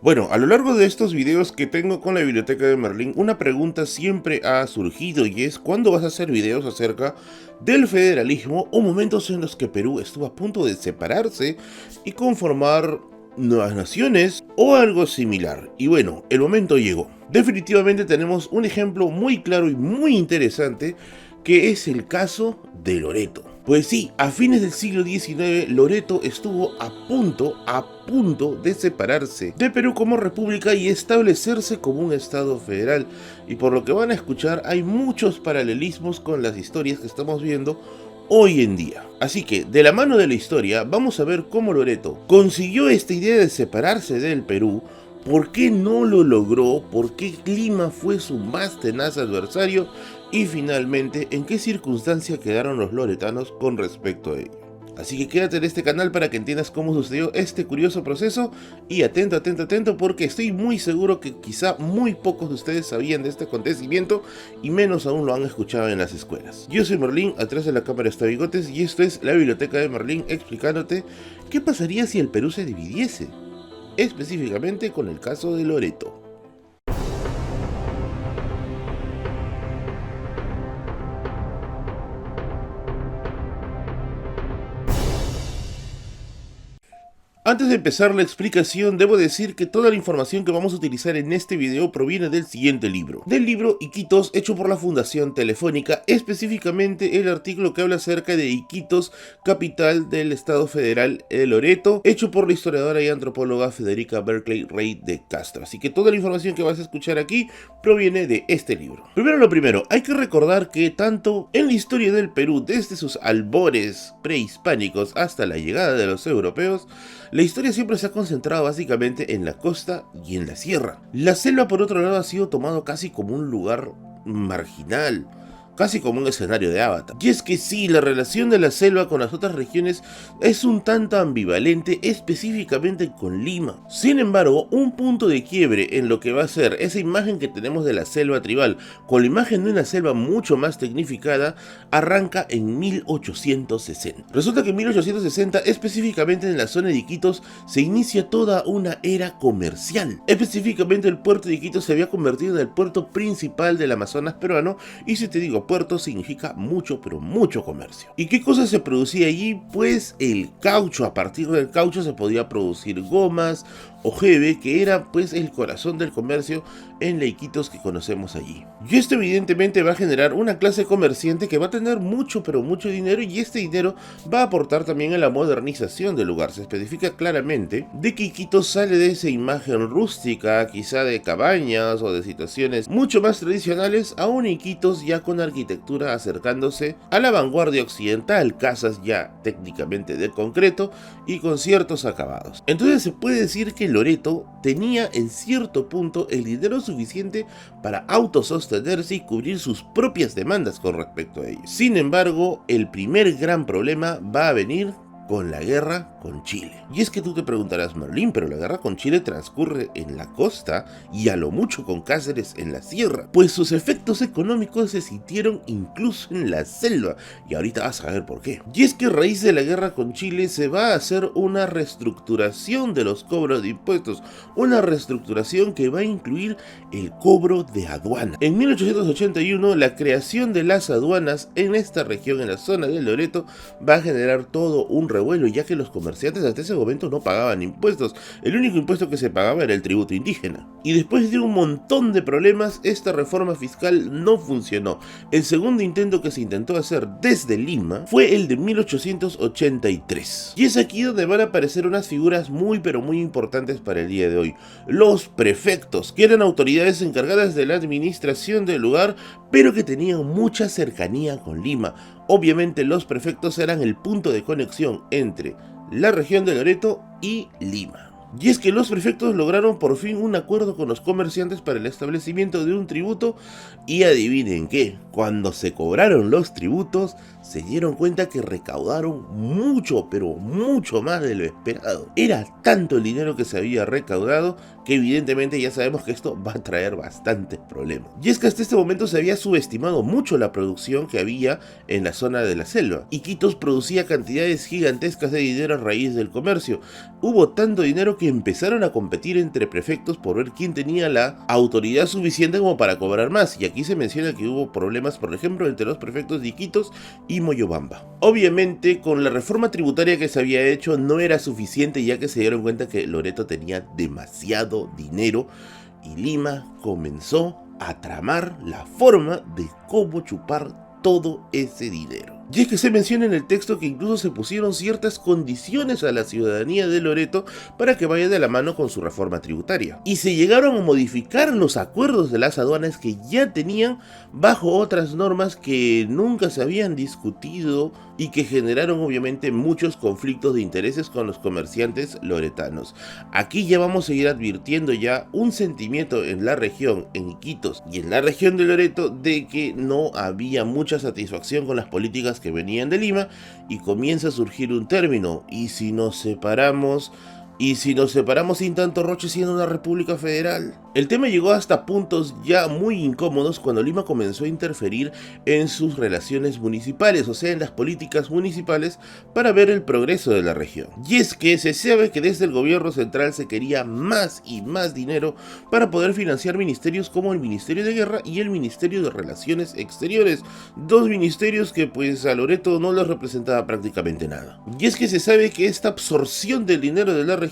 Bueno, a lo largo de estos videos que tengo con la biblioteca de Merlín, una pregunta siempre ha surgido y es ¿cuándo vas a hacer videos acerca del federalismo o momentos en los que Perú estuvo a punto de separarse y conformar nuevas naciones o algo similar? Y bueno, el momento llegó. Definitivamente tenemos un ejemplo muy claro y muy interesante que es el caso de Loreto. Pues sí, a fines del siglo XIX, Loreto estuvo a punto de separarse de Perú como república y establecerse como un estado federal. Y por lo que van a escuchar, hay muchos paralelismos con las historias que estamos viendo hoy en día. Así que, de la mano de la historia, vamos a ver cómo Loreto consiguió esta idea de separarse del Perú, por qué no lo logró, por qué Lima fue su más tenaz adversario y finalmente en qué circunstancia quedaron los loretanos con respecto a ello. Así que quédate en este canal para que entiendas cómo sucedió este curioso proceso y atento porque estoy muy seguro que quizá muy pocos de ustedes sabían de este acontecimiento y menos aún lo han escuchado en las escuelas. Yo soy Merlín, atrás de la cámara está Bigotes y esto es la biblioteca de Merlín explicándote qué pasaría si el Perú se dividiese, específicamente con el caso de Loreto. Antes de empezar la explicación, debo decir que toda la información que vamos a utilizar en este video proviene del siguiente libro. Del libro Iquitos, hecho por la Fundación Telefónica, específicamente el artículo que habla acerca de Iquitos, capital del Estado Federal de Loreto, hecho por la historiadora y antropóloga Federica Berkeley Rey de Castro. Así que toda la información que vas a escuchar aquí proviene de este libro. Primero lo primero, hay que recordar que tanto en la historia del Perú, desde sus albores prehispánicos hasta la llegada de los europeos, la historia siempre se ha concentrado básicamente en la costa y en la sierra. La selva, por otro lado, ha sido tomado casi como un lugar marginal, casi como un escenario de Avatar. Y es que sí, la relación de la selva con las otras regiones es un tanto ambivalente, específicamente con Lima. Sin embargo, un punto de quiebre en lo que va a ser esa imagen que tenemos de la selva tribal, con la imagen de una selva mucho más tecnificada, arranca en 1860. Resulta que en 1860, específicamente en la zona de Iquitos, se inicia toda una era comercial. Específicamente el puerto de Iquitos se había convertido en el puerto principal del Amazonas peruano, y si te digo puerto significa mucho, pero mucho comercio. ¿Y qué cosa se producía allí? Pues el caucho. A partir del caucho se podía producir gomas o jeve, que era pues el corazón del comercio en la Iquitos que conocemos allí. Y esto evidentemente va a generar una clase comerciante que va a tener mucho, pero mucho dinero, y este dinero va a aportar también a la modernización del lugar. Se especifica claramente de que Iquitos sale de esa imagen rústica, quizá de cabañas o de situaciones mucho más tradicionales, a un Iquitos ya con arquitectura acercándose a la vanguardia occidental, casas ya técnicamente de concreto y con ciertos acabados. Entonces se puede decir que Loreto tenía en cierto punto el dinero suficiente para autosostenerse y cubrir sus propias demandas con respecto a ello. Sin embargo, el primer gran problema va a venir con la guerra con Chile. Y es que tú te preguntarás, Merlín, pero la guerra con Chile transcurre en la costa y a lo mucho con Cáceres en la sierra. Pues sus efectos económicos se sintieron incluso en la selva, y ahorita vas a ver por qué. Y es que a raíz de la guerra con Chile se va a hacer una reestructuración de los cobros de impuestos, una reestructuración que va a incluir el cobro de aduana. En 1881, la creación de las aduanas en esta región, en la zona de Loreto, va a generar todo un revuelo, ya que los comerciantes hasta ese momento no pagaban impuestos. El único impuesto que se pagaba era el tributo indígena. Y después de un montón de problemas, esta reforma fiscal no funcionó. El segundo intento que se intentó hacer desde Lima fue el de 1883. Y es aquí donde van a aparecer unas figuras muy pero muy importantes para el día de hoy. Los prefectos, que eran autoridades encargadas de la administración del lugar, pero que tenían mucha cercanía con Lima. Obviamente los prefectos eran el punto de conexión entre la región de Loreto y Lima. Y es que los prefectos lograron por fin un acuerdo con los comerciantes para el establecimiento de un tributo, y adivinen qué, cuando se cobraron los tributos se dieron cuenta que recaudaron mucho, pero mucho más de lo esperado. Era tanto el dinero que se había recaudado que evidentemente ya sabemos que esto va a traer bastantes problemas. Y es que hasta este momento se había subestimado mucho la producción que había en la zona de la selva. Iquitos producía cantidades gigantescas de dinero a raíz del comercio. Hubo tanto dinero que empezaron a competir entre prefectos por ver quién tenía la autoridad suficiente como para cobrar más. Y aquí se menciona que hubo problemas, por ejemplo, entre los prefectos de Iquitos y Moyobamba. Obviamente, con la reforma tributaria que se había hecho no era suficiente, ya que se dieron cuenta que Loreto tenía demasiado dinero y Lima comenzó a tramar la forma de cómo chupar todo ese dinero. Y es que se menciona en el texto que incluso se pusieron ciertas condiciones a la ciudadanía de Loreto para que vaya de la mano con su reforma tributaria. Y se llegaron a modificar los acuerdos de las aduanas que ya tenían bajo otras normas que nunca se habían discutido y que generaron obviamente muchos conflictos de intereses con los comerciantes loretanos. Aquí ya vamos a ir advirtiendo ya un sentimiento en la región, en Iquitos y en la región de Loreto, de que no había mucha satisfacción con las políticas que venían de Lima, y comienza a surgir un término: ¿y si nos separamos? ¿Y si nos separamos sin tanto roche siendo una república federal? El tema llegó hasta puntos ya muy incómodos cuando Lima comenzó a interferir en sus relaciones municipales, o sea, en las políticas municipales, para ver el progreso de la región. Y es que se sabe que desde el gobierno central se quería más y más dinero para poder financiar ministerios como el Ministerio de Guerra y el Ministerio de Relaciones Exteriores, dos ministerios que pues a Loreto no les representaba prácticamente nada. Y es que se sabe que esta absorción del dinero de la región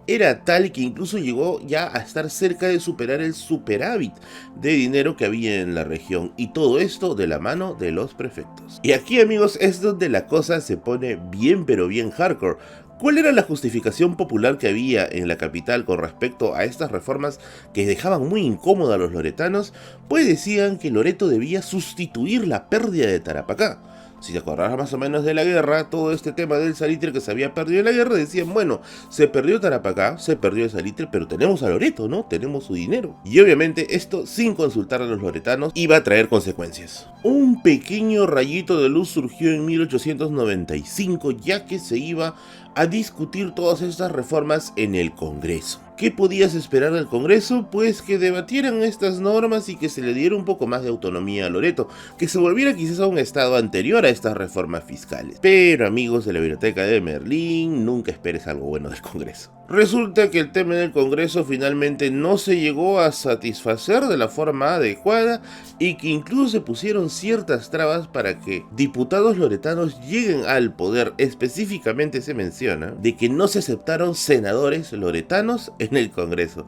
era tal que incluso llegó ya a estar cerca de superar el superávit de dinero que había en la región, y todo esto de la mano de los prefectos. Y aquí, amigos, es donde la cosa se pone bien pero bien hardcore. ¿Cuál era la justificación popular que había en la capital con respecto a estas reformas que dejaban muy incómoda a los loretanos? Pues decían que Loreto debía sustituir la pérdida de Tarapacá. Si te acordás más o menos de la guerra, todo este tema del salitre que se había perdido en la guerra, decían, bueno, se perdió Tarapacá, se perdió el salitre, pero tenemos a Loreto, ¿no? Tenemos su dinero. Y obviamente esto, sin consultar a los loretanos, iba a traer consecuencias. Un pequeño rayito de luz surgió en 1895, ya que se iba a discutir todas estas reformas en el Congreso. ¿Qué podías esperar del Congreso? Pues que debatieran estas normas y que se le diera un poco más de autonomía a Loreto, que se volviera quizás a un estado anterior a estas reformas fiscales. Pero amigos de la Biblioteca de Merlín, nunca esperes algo bueno del Congreso. Resulta que el tema del Congreso finalmente no se llegó a satisfacer de la forma adecuada, y que incluso se pusieron ciertas trabas para que diputados loretanos lleguen al poder. Específicamente se menciona de que no se aceptaron senadores loretanos en el Congreso.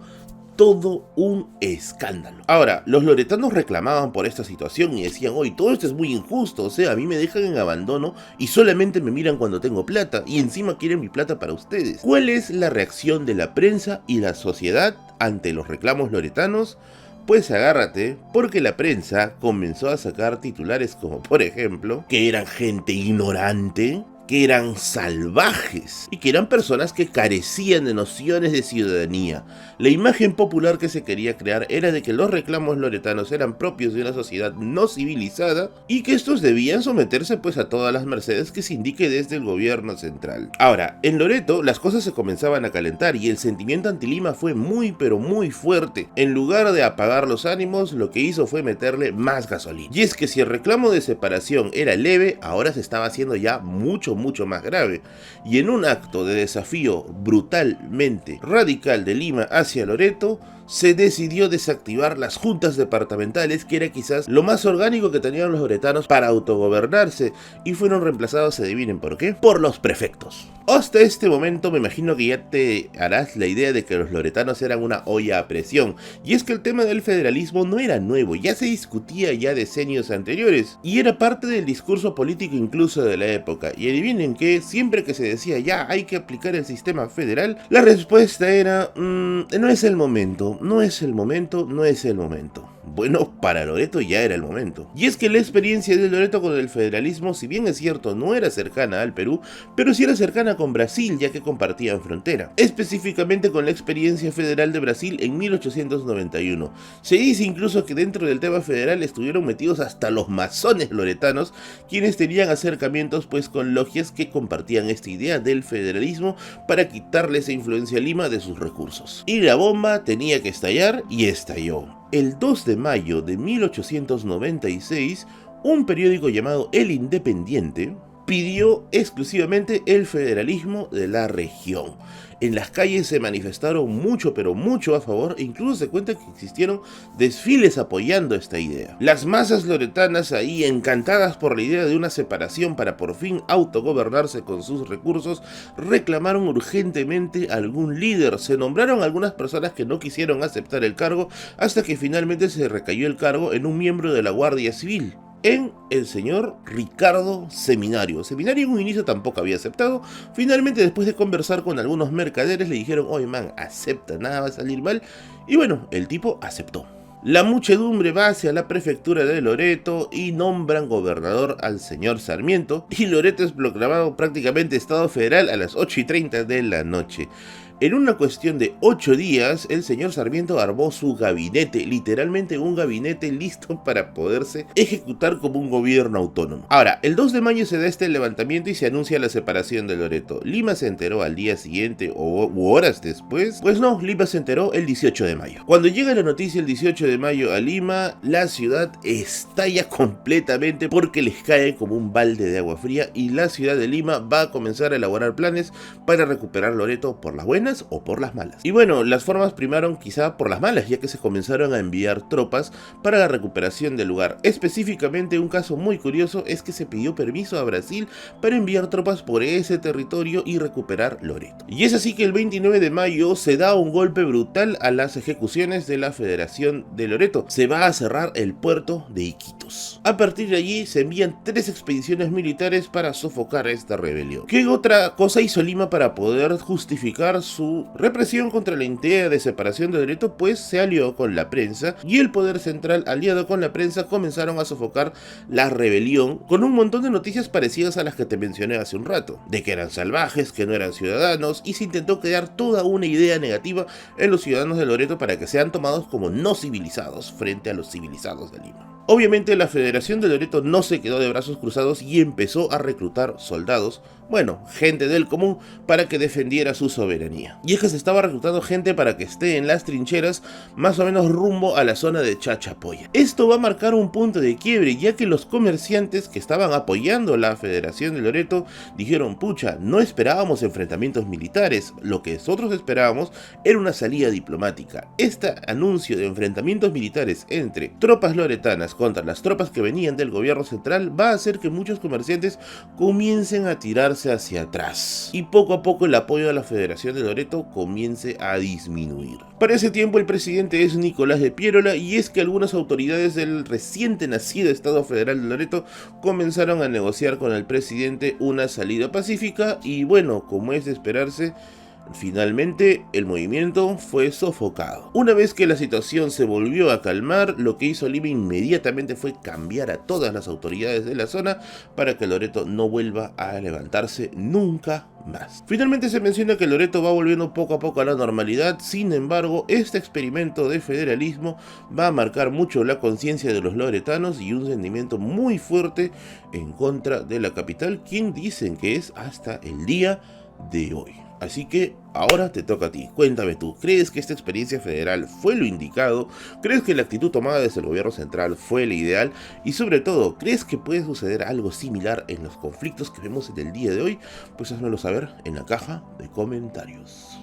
Todo un escándalo. Ahora, los loretanos reclamaban por esta situación y decían, oye, todo esto es muy injusto, o sea, a mí me dejan en abandono y solamente me miran cuando tengo plata, y encima quieren mi plata para ustedes. ¿Cuál es la reacción de la prensa y la sociedad ante los reclamos loretanos? Pues agárrate, porque la prensa comenzó a sacar titulares como, por ejemplo, que eran gente ignorante, que eran salvajes y que eran personas que carecían de nociones de ciudadanía. La imagen popular que se quería crear era de que los reclamos loretanos eran propios de una sociedad no civilizada y que estos debían someterse pues a todas las mercedes que se indique desde el gobierno central. Ahora, en Loreto las cosas se comenzaban a calentar y el sentimiento anti-Lima fue muy pero muy fuerte. En lugar de apagar los ánimos, lo que hizo fue meterle más gasolina. Y es que si el reclamo de separación era leve, ahora se estaba haciendo ya mucho más grave, y en un acto de desafío brutalmente radical de Lima hacia Loreto, se decidió desactivar las juntas departamentales, que era quizás lo más orgánico que tenían los loretanos para autogobernarse, y fueron reemplazados, adivinen por qué, por los prefectos. Hasta este momento me imagino que ya te harás la idea de que los loretanos eran una olla a presión, y es que el tema del federalismo no era nuevo, ya se discutía ya decenios anteriores, y era parte del discurso político incluso de la época. Y adivinen que siempre que se decía ya hay que aplicar el sistema federal, la respuesta era no es el momento, no es el momento, no es el momento. Bueno, para Loreto ya era el momento. Y es que la experiencia de Loreto con el federalismo, si bien es cierto, no era cercana al Perú, pero sí era cercana con Brasil, ya que compartían frontera. Específicamente con la experiencia federal de Brasil en 1891. Se dice incluso que dentro del tema federal estuvieron metidos hasta los masones loretanos, quienes tenían acercamientos pues con logias que compartían esta idea del federalismo para quitarle esa influencia a Lima de sus recursos. Y la bomba tenía que estallar y estalló. El 2 de mayo de 1896, un periódico llamado El Independiente pidió exclusivamente el federalismo de la región. En las calles se manifestaron mucho, pero mucho a favor, e incluso se cuenta que existieron desfiles apoyando esta idea. Las masas loretanas ahí, encantadas por la idea de una separación para por fin autogobernarse con sus recursos, reclamaron urgentemente algún líder. Se nombraron algunas personas que no quisieron aceptar el cargo, hasta que finalmente se recayó el cargo en un miembro de la Guardia Civil, en el señor Ricardo Seminario. Seminario en un inicio tampoco había aceptado. Finalmente, después de conversar con algunos mercaderes, le dijeron: oye man, acepta, nada va a salir mal. Y bueno, el tipo aceptó. La muchedumbre va hacia la prefectura de Loreto y nombran gobernador al señor Sarmiento, y Loreto es proclamado prácticamente Estado Federal a las 8:30 de la noche. En una cuestión de 8 días, el señor Sarmiento armó su gabinete, literalmente un gabinete listo para poderse ejecutar como un gobierno autónomo. Ahora, el 2 de mayo se da este levantamiento y se anuncia la separación de Loreto. ¿Lima se enteró al día siguiente u horas después? Pues no, Lima se enteró el 18 de mayo. Cuando llega la noticia el 18 de mayo a Lima, la ciudad estalla completamente porque les cae como un balde de agua fría, y la ciudad de Lima va a comenzar a elaborar planes para recuperar Loreto por las buenas o por las malas. Y bueno, las formas primaron quizá por las malas, ya que se comenzaron a enviar tropas para la recuperación del lugar. Específicamente, un caso muy curioso es que se pidió permiso a Brasil para enviar tropas por ese territorio y recuperar Loreto. Y es así que el 29 de mayo se da un golpe brutal a las ejecuciones de la Federación de Loreto. Se va a cerrar el puerto de Iquitos. A partir de allí se envían 3 expediciones militares para sofocar esta rebelión. ¿Qué otra cosa hizo Lima para poder justificar su represión contra la idea de separación de Loreto? Pues se alió con la prensa, y el poder central aliado con la prensa comenzaron a sofocar la rebelión con un montón de noticias parecidas a las que te mencioné hace un rato, de que eran salvajes, que no eran ciudadanos, y se intentó crear toda una idea negativa en los ciudadanos de Loreto para que sean tomados como no civilizados frente a los civilizados de Lima. Obviamente la Federación de Loreto no se quedó de brazos cruzados y empezó a reclutar soldados, bueno, gente del común, para que defendiera su soberanía. Y es que se estaba reclutando gente para que esté en las trincheras más o menos rumbo a la zona de Chachapoya. Esto va a marcar un punto de quiebre, ya que los comerciantes que estaban apoyando la Federación de Loreto dijeron: pucha, no esperábamos enfrentamientos militares, lo que nosotros esperábamos era una salida diplomática. Este anuncio de enfrentamientos militares entre tropas loretanas contra las tropas que venían del gobierno central va a hacer que muchos comerciantes comiencen a tirarse hacia atrás, y poco a poco el apoyo a la Federación de Loreto comience a disminuir. Para ese tiempo el presidente es Nicolás de Piérola, y es que algunas autoridades del reciente nacido Estado Federal de Loreto comenzaron a negociar con el presidente una salida pacífica, y bueno, como es de esperarse, finalmente el movimiento fue sofocado. Una vez que la situación se volvió a calmar, lo que hizo Lima inmediatamente fue cambiar a todas las autoridades de la zona para que Loreto no vuelva a levantarse nunca más. Finalmente se menciona que Loreto va volviendo poco a poco a la normalidad. Sin embargo, este experimento de federalismo va a marcar mucho la conciencia de los loretanos y un sentimiento muy fuerte en contra de la capital, quien dicen que es hasta el día de hoy. Así que ahora te toca a ti. Cuéntame tú, ¿crees que esta experiencia federal fue lo indicado? ¿Crees que la actitud tomada desde el gobierno central fue la ideal? Y sobre todo, ¿crees que puede suceder algo similar en los conflictos que vemos en el día de hoy? Pues házmelo saber en la caja de comentarios.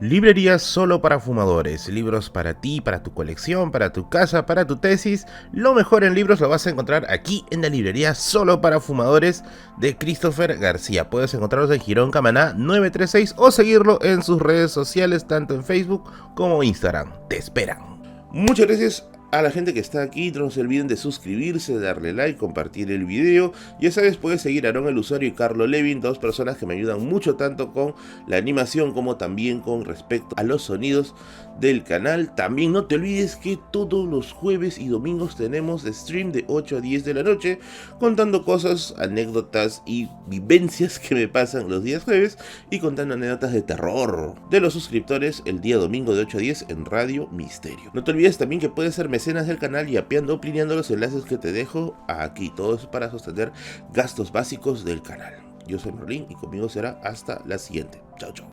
Librería solo para fumadores, libros para ti, para tu colección, para tu casa, para tu tesis. Lo mejor en libros lo vas a encontrar aquí en la librería solo para fumadores de Christopher García. Puedes encontrarlos en Girón Camaná 936 o seguirlo en sus redes sociales, tanto en Facebook como Instagram. Te esperan. Muchas gracias A la gente que está aquí, no se olviden de suscribirse, darle like, compartir el video. Ya sabes, puedes seguir a Aaron el Usuario y Carlo Levin, dos personas que me ayudan mucho tanto con la animación como también con respecto a los sonidos del canal. También no te olvides que todos los jueves y domingos tenemos stream de 8 a 10 de la noche, contando cosas, anécdotas y vivencias que me pasan los días jueves y contando anécdotas de terror de los suscriptores el día domingo de 8 a 10 en Radio Misterio. No te olvides también que puedes ser mecenas del canal y apeando o plineando los enlaces que te dejo aquí. Todo eso para sostener gastos básicos del canal. Yo soy Merlin y conmigo será hasta la siguiente. Chao, chao.